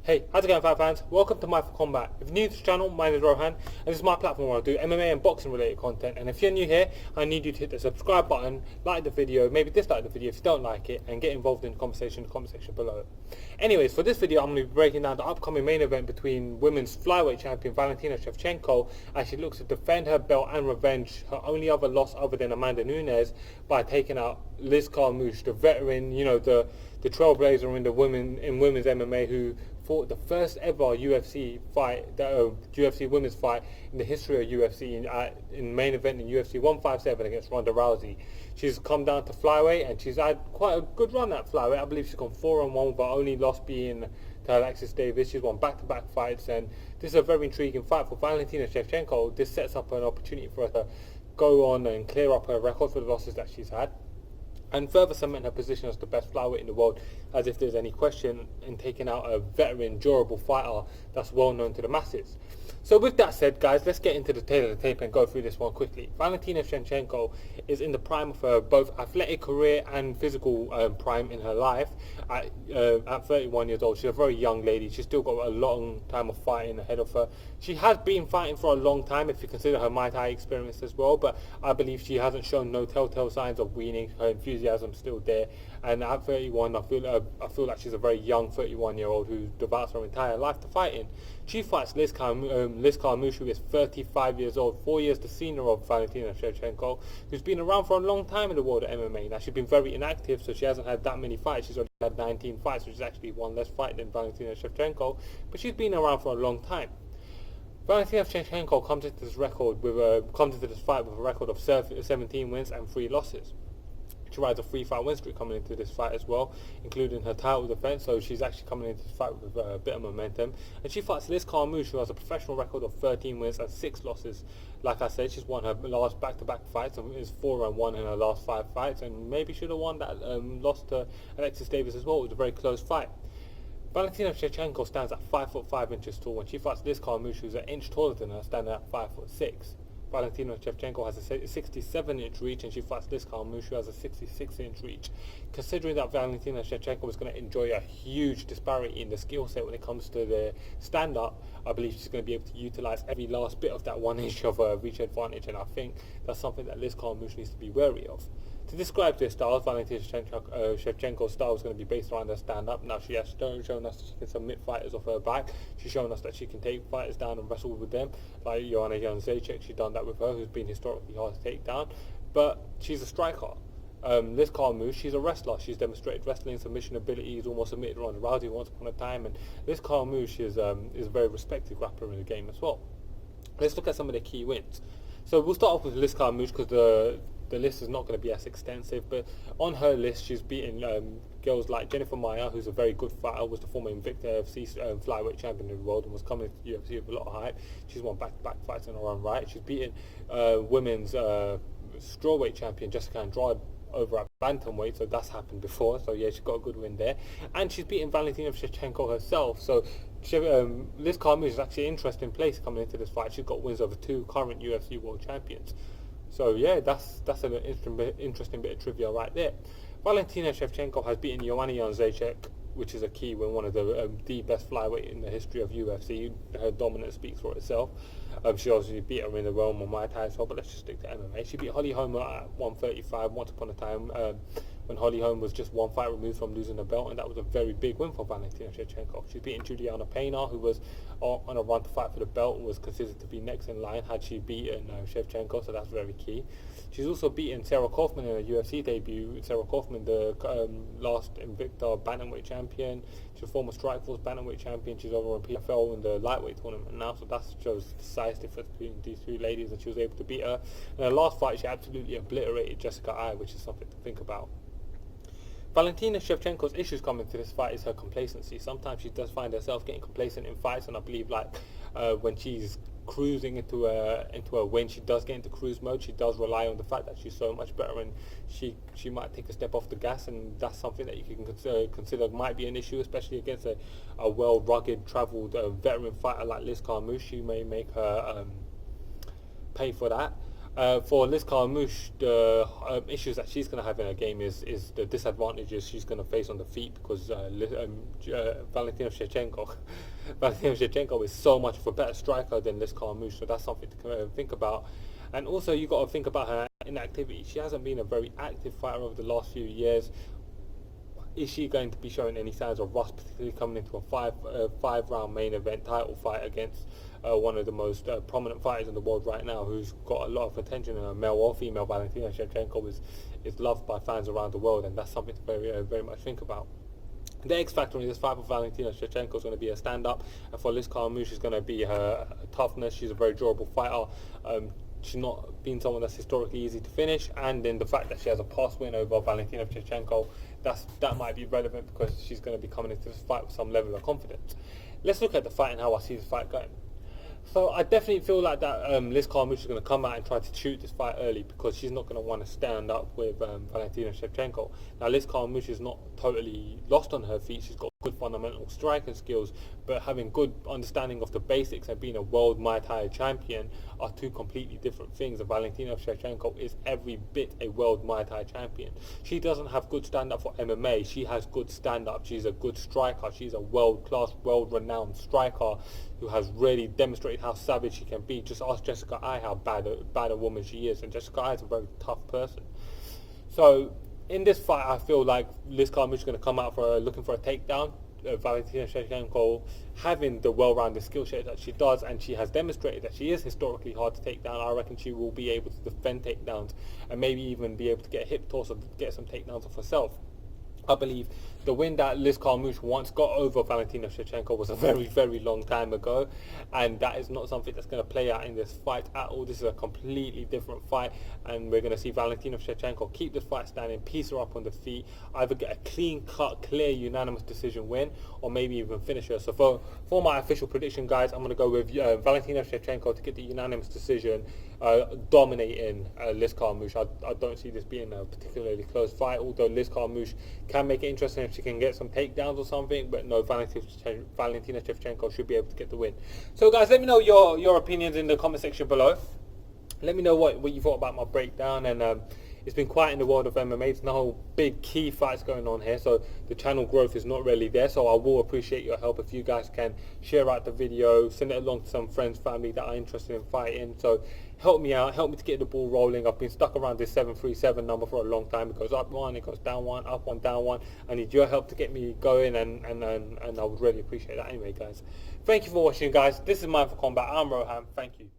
Hey, how's it going, fight fans? Welcome to mindforcombat. If you're new to this channel, my name is Rohan, and this is my platform where I do MMA and boxing related content. And if you're new here, I need you to hit the subscribe button, like the video, maybe dislike the video if you don't like it, and get involved in the conversation below. Anyways, for this video, I'm going to be breaking down the upcoming main event between women's flyweight champion Valentina Shevchenko, as she looks to defend her belt and revenge her only other loss other than Amanda Nunes by taking out Liz Carmouche, the veteran, the trailblazer in women's MMA, who fought the first ever UFC fight, UFC women's fight in the history of UFC in main event in UFC 157 against Ronda Rousey. She's come down to flyweight and she's had quite a good run at flyweight. I believe she's gone 4-1 with her only loss being to Alexis Davis. She's won back-to-back fights, and this is a very intriguing fight for Valentina Shevchenko. This sets up an opportunity for her to go on and clear up her record for the losses that she's had, and further cement her position as the best flyweight in the world, as if there's any question, in taking out a veteran, durable fighter that's well known to the masses. So with that said, guys, let's get into the tail of the tape and go through this one quickly. Valentina Shevchenko is in the prime of her both athletic career and physical prime in her life. At 31 years old, she's a very young lady. She's still got a long time of fighting ahead of her. She has been fighting for a long time, if you consider her Muay Thai experience as well, but I believe she hasn't shown no telltale signs of weaning. Her enthusiasm's still there, and at 31, I feel like she's a very young 31-year-old who devotes her entire life to fighting. She fights Liz Carmouche, who is 35 years old, 4 years the senior of Valentina Shevchenko, who's been around for a long time in the world of MMA. Now, she's been very inactive, so she hasn't had that many fights. She's only had 19 fights, which is actually one less fight than Valentina Shevchenko, but she's been around for a long time. Valentina Shevchenko comes into this fight with a record of 17 wins and 3 losses. She rides a 3-fight win streak coming into this fight as well, including her title defense, so she's actually coming into this fight with a bit of momentum. And she fights Liz Carmouche, who has a professional record of 13 wins and 6 losses. Like I said, she's won her last back-to-back fights and is 4-1 in her last 5 fights, and maybe should have won that loss to Alexis Davis as well. It was a very close fight. Valentina Shevchenko stands at 5'5" tall, when she fights Liz Carmouche, who's an inch taller than her, standing at 5'6". Valentina Shevchenko has a 67-inch reach, and she fights Liz Carmouche, who has a 66-inch reach. Considering that Valentina Shevchenko is going to enjoy a huge disparity in the skill set when it comes to the stand-up, I believe she's going to be able to utilize every last bit of that 1 inch of reach advantage, and I think that's something that Liz Carmouche needs to be wary of. To describe their styles, Valentina Shevchenko's style is going to be based around her stand-up. Now, she has shown us that she can submit fighters off her back. She's shown us that she can take fighters down and wrestle with them, like Joanna Jędrzejczyk. She's done that with her, who's been historically hard to take down. But she's a striker. Liz Carmouche, she's a wrestler. She's demonstrated wrestling submission abilities, almost submitted Ronda Rousey once upon a time. And Liz Carmouche is a very respected grappler in the game as well. Let's look at some of the key wins. So we'll start off with Liz Carmouche, because the list is not going to be as extensive, but on her list she's beaten girls like Jennifer Maia, who's a very good fighter, was the former Invicta UFC flyweight champion of the world and was coming to the UFC with a lot of hype. She's won back-to-back fights in her own right. She's beaten women's strawweight champion Jessica Andrade over at bantamweight, so that's happened before, so yeah, she's got a good win there. And she's beaten Valentina Shevchenko herself, so Liz Carmouche is actually an interesting place coming into this fight. She's got wins over 2 current UFC world champions. So yeah, that's an interesting bit of trivia right there. Valentina Shevchenko has beaten Joanna Jędrzejczyk, which is a key win, one of the best flyweight in the history of UFC. Her dominance speaks for itself. She obviously beat her in the realm of Muay Thai as well, but let's just stick to MMA. She beat Holly Holm at 135 once upon a time, when Holly Holm was just 1 fight removed from losing the belt, and that was a very big win for Valentina Shevchenko. She's beaten Juliana Pena, who was on a run to fight for the belt and was considered to be next in line had she beaten Shevchenko, so that's very key. She's also beaten Sarah Kaufman in her UFC debut. Sarah Kaufman, the last Invicta bantamweight champion. She's a former Strikeforce bantamweight champion. She's over on PFL in the lightweight tournament now, so that shows the size difference between these 2 ladies, and she was able to beat her. In her last fight, she absolutely obliterated Jessica Ai, which is something to think about. Valentina Shevchenko's issues coming to this fight is her complacency. Sometimes she does find herself getting complacent in fights, and I believe when she's cruising into a win, she does get into cruise mode. She does rely on the fact that she's so much better, and she might take a step off the gas, and that's something that you can consider might be an issue, especially against a well rugged, travelled veteran fighter like Liz Carmouche. She may make her pay for that. For Liz Carmouche, the issues that she's going to have in her game is the disadvantages she's going to face on the feet, because Valentina Shevchenko Valentina Shevchenko is so much of a better striker than Liz Carmouche, so that's something to think about. And also you got to think about her inactivity. She hasn't been a very active fighter over the last few years. Is she going to be showing any signs of rust, particularly coming into a five round main event title fight against one of the most prominent fighters in the world right now, who's got a lot of attention, male or female? Valentina Shevchenko is loved by fans around the world, and that's something to very much think about. The X factor in this fight for Valentina Shevchenko is going to be a stand-up, and for Liz Carmouche is going to be her toughness. She's a very durable fighter. She's not been someone that's historically easy to finish, and then the fact that she has a past win over Valentina Shevchenko, that might be relevant because she's going to be coming into this fight with some level of confidence. Let's look at the fight and how I see this fight going. So I definitely feel like that Liz Carmouche is going to come out and try to shoot this fight early, because she's not going to want to stand up with Valentina Shevchenko. Now Liz Carmouche is not totally lost on her feet. She's got good fundamental striking skills, but having good understanding of the basics and being a world Muay Thai champion are two completely different things. And Valentina Shevchenko is every bit a world Muay Thai champion. She doesn't have good stand-up for MMA. She has good stand-up. She's a good striker. She's a world-class, world-renowned striker who has really demonstrated how savage she can be. Just ask Jessica Ai how bad a woman she is, and Jessica Ai is a very tough person. So in this fight, I feel like Liz Carmouche is going to come out looking for a takedown. Valentina Shevchenko, having the well-rounded skill set that she does, and she has demonstrated that she is historically hard to take down, I reckon she will be able to defend takedowns and maybe even be able to get a hip toss or get some takedowns of herself. I believe the win that Liz Carmouche once got over Valentina Shevchenko was a very long time ago, and that is not something that's going to play out in this fight at all. This is a completely different fight, and we're going to see Valentina Shevchenko keep this fight standing, piece her up on the feet, either get a clean-cut, clear, unanimous decision win, or maybe even finish her. So for my official prediction, guys, I'm going to go with Valentina Shevchenko to get the unanimous decision, dominating Liz Carmouche. I don't see this being a particularly close fight, although Liz Carmouche can make it interesting if she can get some takedowns or something, but no, Valentina Shevchenko should be able to get the win. So guys, let me know your opinions in the comment section below. Let me know what you thought about my breakdown, and it's been quiet in the world of MMA. There's no big key fights going on here, so the channel growth is not really there. So I will appreciate your help if you guys can share out the video, send it along to some friends, family that are interested in fighting. So help me out, help me to get the ball rolling. I've been stuck around this 737 number for a long time. It goes up one, it goes down one, up one, down one. I need your help to get me going, and I would really appreciate that. Anyway, guys, thank you for watching, guys. This is Mindful Combat. I'm Rohan. Thank you.